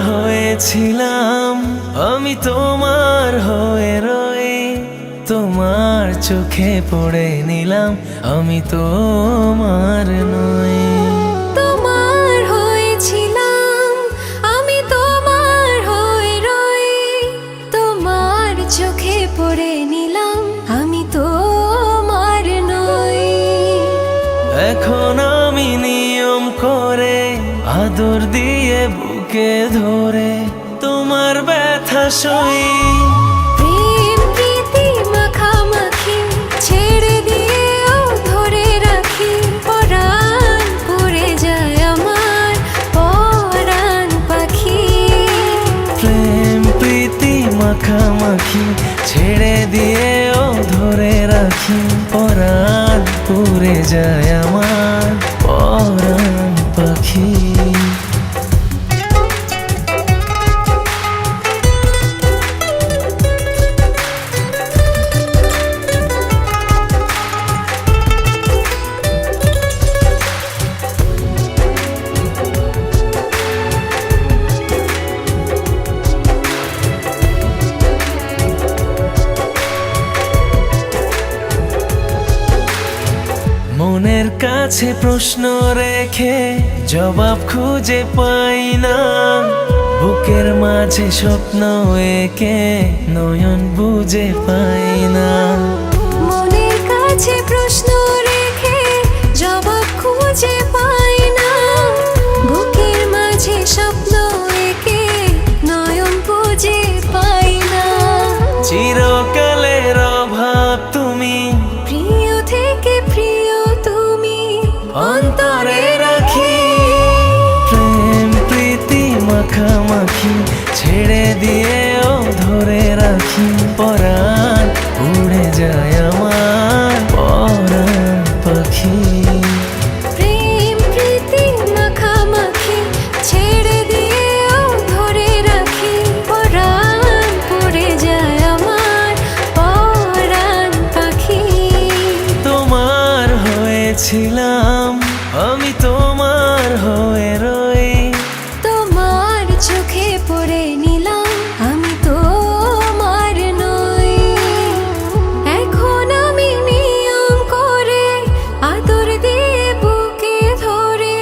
হয়েছিলাম, আমি তোমার হয়ে রই। তোমার চোখে পড়ে নিলাম, আমি তোমার নই। তোমার হয়েছিলাম, আমি তোমার হয়ে রই। তোমার চোখে পড়ে নিলাম, আমি তোমার নই। এখন আমি নিয়ম করে আদর দিয়ে বুকে ধরে তোমার ব্যথা সই। প্রেম প্রীতি মাখামাখি ছেড়ে দিয়েও ধরে রাখি। পরাণ পড়ে যায় আমার পরাণ পাখি। প্রেম প্রীতি মাখামাখি ছেড়ে দিয়েও ধরে রাখি। পরাণ পুড়ে যায় আমার পরাণ পাখি। মনের কাছে প্রশ্ন রেখে জবাব খুঁজে পাই না। বুকের মাঝে স্বপ্ন এঁকে নয়ন বুঝে পাই না। মনের কাছে প্রশ্ন রেখে জবাব খুঁজে পাই না। বুকের মাঝে স্বপ্ন এঁকে নয়ন বুঝে পাই না। চিরকালের অভাব তুমি, প্রিয় থেকে প্রিয় তুমি অন্তরে রাখি। প্রেম প্রীতি মাখামাখি ছেড়ে দিয়েও ধরে রাখি। পরাণ উড়ে যায় আমার পরাণ পাখি। প্রেম প্রীতি মাখামাখি ছেড়ে দিয়েও ধরে রাখি। পরাণ পড়ে যায় আমার পরাণ পাখি। তোমার হয়েছিলাম, আমি তোমার হয়ে রই। তোমার চোখে পড়ে নিলাম, আমি তোমার নই। এখন আমি নিয়ম করে আদর দিয়ে বুকে ধরে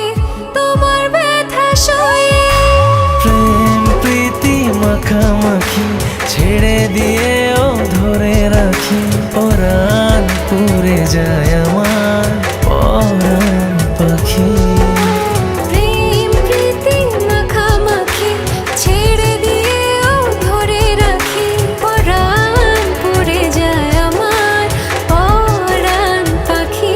তোমার ব্যথা সয়ে। প্রেম প্রীতি মাখামাখি ছেড়ে দিয়েও ধরে রাখি। পরাণ পুড়ে যায় আমার পরাণ পাখি। প্রেম প্রীতি মাখামাখি ছেড়ে দিয়েও ধরে রাখি। পরাণ পড়ে যায় আমার পরাণ পাখি।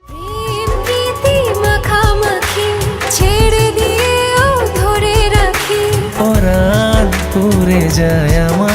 প্রেম প্রীতি মাখামাখি ছেড়ে দিয়েও ধরে রাখি। পরাণ পুড়ে যায় আমার